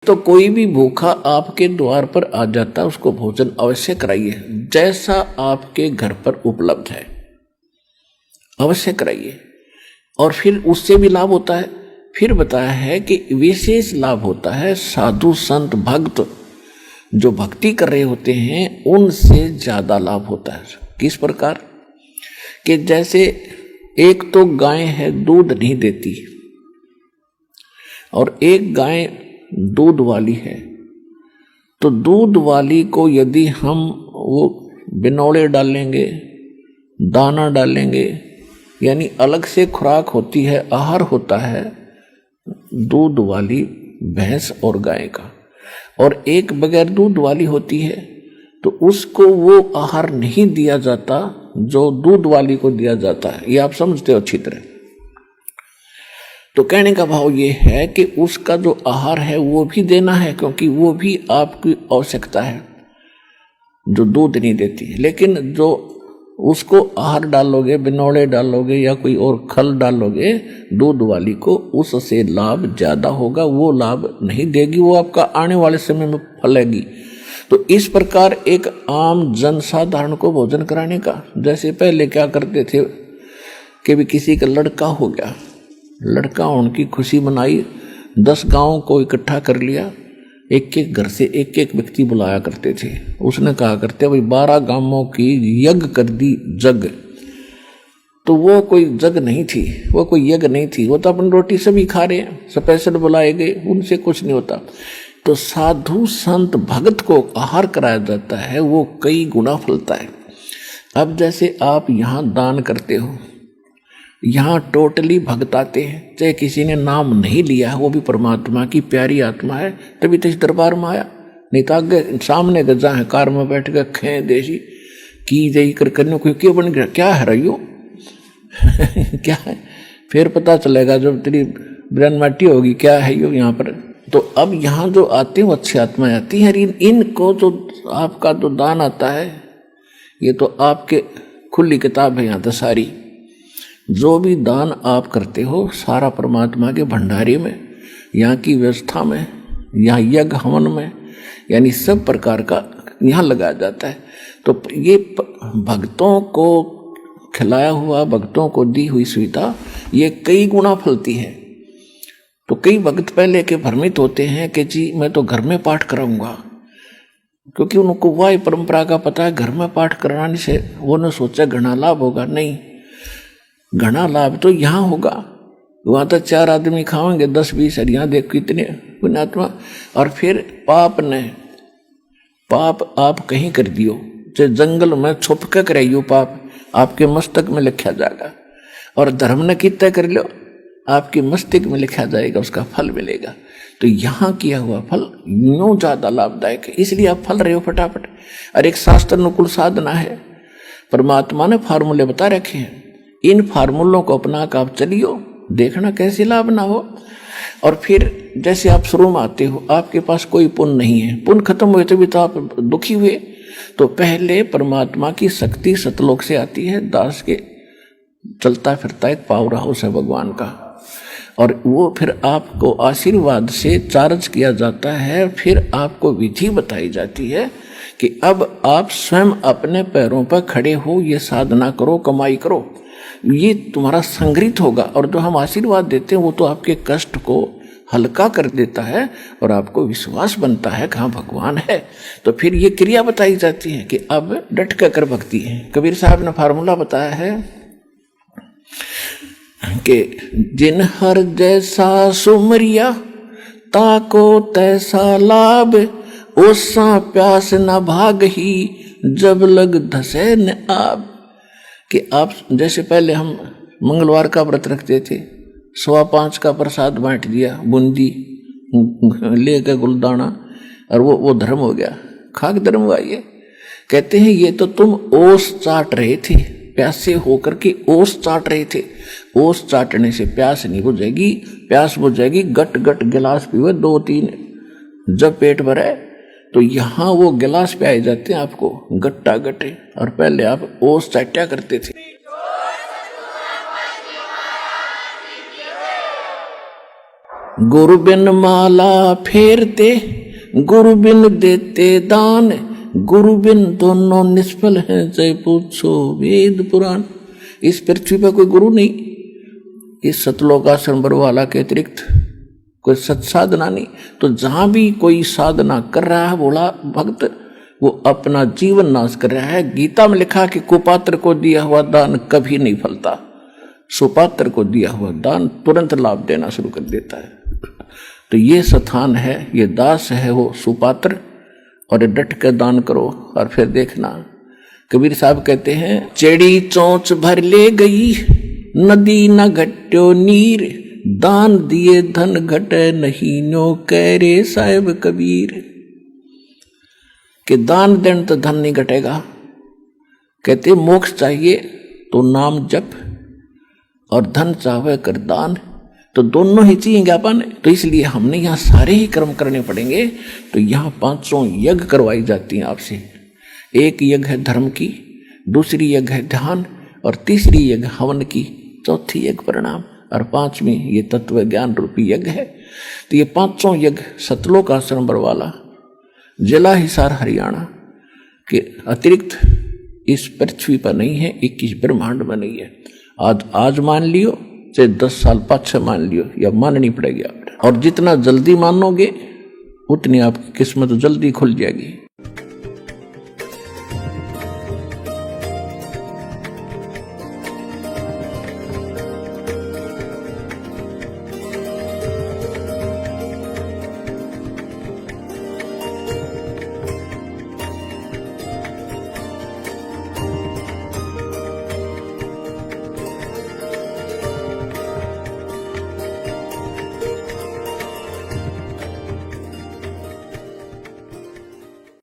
तो कोई भी भूखा आपके द्वार पर आ जाता, उसको भोजन अवश्य कराइए, जैसा आपके घर पर उपलब्ध है अवश्य कराइए। और फिर उससे भी लाभ होता है। फिर बताया है कि विशेष लाभ होता है साधु संत भक्त जो भक्ति कर रहे होते हैं उनसे ज्यादा लाभ होता है। किस प्रकार कि जैसे एक तो गाय है दूध नहीं देती और एक गाय दूध वाली है, तो दूध वाली को यदि हम वो बिनौले डालेंगे, दाना डालेंगे, यानी अलग से खुराक होती है, आहार होता है दूध वाली भैंस और गाय का, और एक बगैर दूध वाली होती है, तो उसको वो आहार नहीं दिया जाता जो दूध वाली को दिया जाता है। ये आप समझते हो अच्छी तरह। तो कहने का भाव ये है कि उसका जो आहार है वो भी देना है, क्योंकि वो भी आपकी आवश्यकता है जो दूध नहीं देती। लेकिन जो उसको आहार डालोगे, बिनौले डालोगे या कोई और खल डालोगे दूध वाली को, उससे लाभ ज्यादा होगा। वो लाभ नहीं देगी, वो आपका आने वाले समय में फलेगी। तो इस प्रकार एक आम जनसाधारण को भोजन कराने का, जैसे पहले क्या करते थे कि भी किसी का लड़का हो गया, लड़का उनकी खुशी मनाई, 10 गांवों को इकट्ठा कर लिया, एक एक घर से एक एक व्यक्ति बुलाया करते थे। उसने कहा करते भाई 12 गांवों की यज्ञ कर दी जग। तो वो कोई जग नहीं थी, वो कोई यज्ञ नहीं थी, वो तो अपनी रोटी सभी खा रहे हैं, स्पेशल बुलाए गए, उनसे कुछ नहीं होता। तो साधु संत भगत को आहार कराया जाता है, वो कई गुना फलता है। अब जैसे आप यहाँ दान करते हो, यहाँ टोटली भक्त आते हैं, चाहे किसी ने नाम नहीं लिया है, वो भी परमात्मा की प्यारी आत्मा है, तभी तो इस दरबार में आया। नहीं तो आगे सामने गजा है, कार में बैठ के खे देशी की जई कर करने को क्यों बन गया, क्या है रही हो क्या है, फिर पता चलेगा जब तेरी ब्रेन माटी होगी क्या है यो यहाँ पर। तो अब यहाँ जो आते हैं वो अच्छी आत्माएं आती हैं। इनको जो आपका जो दान आता है, ये तो आपके खुली किताब है यहाँ तो सारी। जो भी दान आप करते हो सारा परमात्मा के भंडारे में, यहाँ की व्यवस्था में, यहाँ यज्ञ हवन में, यानी सब प्रकार का यहाँ लगाया जाता है। तो ये भक्तों को खिलाया हुआ, भक्तों को दी हुई सुविधा ये कई गुना फलती है। तो कई भक्त पहले के भ्रमित होते हैं कि जी मैं तो घर में पाठ कराऊंगा, क्योंकि उनको वह परंपरा का पता है घर में पाठ कराने से वो ने सोचा घना लाभ होगा। नहीं, घना लाभ तो यहाँ होगा। वहां तो 4 आदमी खाएंगे, 10-20 यहाँ देख कितने पुण्यात्मा। और फिर पाप आप कहीं कर दियो, चाहे जंगल में छुप के कराइयो, पाप आपके मस्तक में लिखा जाएगा। और धर्म ने कितना कर लो, आपके मस्तिष्क में लिखा जाएगा, उसका फल मिलेगा। तो यहाँ किया हुआ फल यूं ज्यादा लाभदायक है, इसलिए आप फल रहे हो फटाफट। और एक शास्त्र अनुकूल साधना है, परमात्मा ने फार्मूले बता रखे हैं, इन फार्मूलों को अपना कर आप चलियो, देखना कैसे लाभ ना हो। और फिर जैसे आप शुरू में आते हो, आपके पास कोई पुण्य नहीं है, पुण्य खत्म हुए तभी तो आप दुखी हुए। तो पहले परमात्मा की शक्ति सतलोक से आती है, दास के चलता फिरता एक पावर हाउस है भगवान का, और वो फिर आपको आशीर्वाद से चार्ज किया जाता है। फिर आपको विधि बताई जाती है कि अब आप स्वयं अपने पैरों पर खड़े हो, ये साधना करो, कमाई करो, ये तुम्हारा संग्रहित होगा। और जो हम आशीर्वाद देते हैं वो तो आपके कष्ट को हल्का कर देता है और आपको विश्वास बनता है कि हाँ भगवान है। तो फिर ये क्रिया बताई जाती है कि अब डट कर भक्ति है। कबीर साहब ने फार्मूला बताया है कि जिन हर जैसा सुमरिया ताको तैसा लाभ, ओसा प्यास न भाग ही जब लग धसे न आब। कि आप जैसे पहले हम मंगलवार का व्रत रखते थे, 5:15 का प्रसाद बांट दिया, बूंदी लेकर गुलदाना, और वो धर्म हो गया, खाक धर्म हुआ। ये कहते हैं ये तो तुम ओस चाट रहे थे, प्यासे होकर के ओस चाट रहे थे। ओस चाटने से प्यास नहीं बुझेगी, प्यास बुझेगी गट गट गिलास पीवे 2-3, जब पेट भरे तो यहाँ वो गिलास पे आए जाते हैं आपको गट्टा गटे, और पहले आप ओस चाट्या करते थे। गुरु बिन माला फेरते, गुरु बिन देते दान, गुरु बिन दोनों निष्फल हैं, जय पूछो वेद पुराण। इस पृथ्वी पर कोई गुरु नहीं, इस सतलोक आश्रम बरवाला के अतिरिक्त कोई सत्साधना नहीं। तो जहां भी कोई साधना कर रहा है बोला भक्त, वो अपना जीवन नाश कर रहा है। गीता में लिखा कि कुपात्र को दिया हुआ दान कभी नहीं फलता, सुपात्र को दिया हुआ दान तुरंत लाभ देना शुरू कर देता है। तो ये स्थान है, ये दास है वो सुपात्र, और डट कर दान करो और फिर देखना। कबीर साहब कहते हैं, चेड़ी चोंच भर ले गई, नदी न घट्यो नीर, दान दिए धन घटे नहीं, नो कह रे साहेब कबीर। कि दान देने तो धन नहीं घटेगा। कहते मोक्ष चाहिए तो नाम जप, और धन चाहे कर दान, तो दोनों ही चाहिए ज्ञापन। तो इसलिए हमने यहाँ सारे ही कर्म करने पड़ेंगे। तो यहाँ 500 यज्ञ करवाई जाती हैं आपसे। एक यज्ञ है धर्म की, दूसरी यज्ञ है ध्यान, और तीसरी यज्ञ हवन की, चौथी यज्ञ प्रणाम, और पांचवी ये तत्व ज्ञान रूपी यज्ञ है। तो ये 500 यज्ञ सतलोक आश्रम बरवाला, जिला हिसार हरियाणा के अतिरिक्त इस पृथ्वी पर नहीं है, 21 ब्रह्मांड में नहीं है। आज मान लियो, चाहे 10 साल पाछे मान लियो, या माननी पड़ेगी आप। और जितना जल्दी मानोगे उतनी आपकी किस्मत जल्दी खुल जाएगी।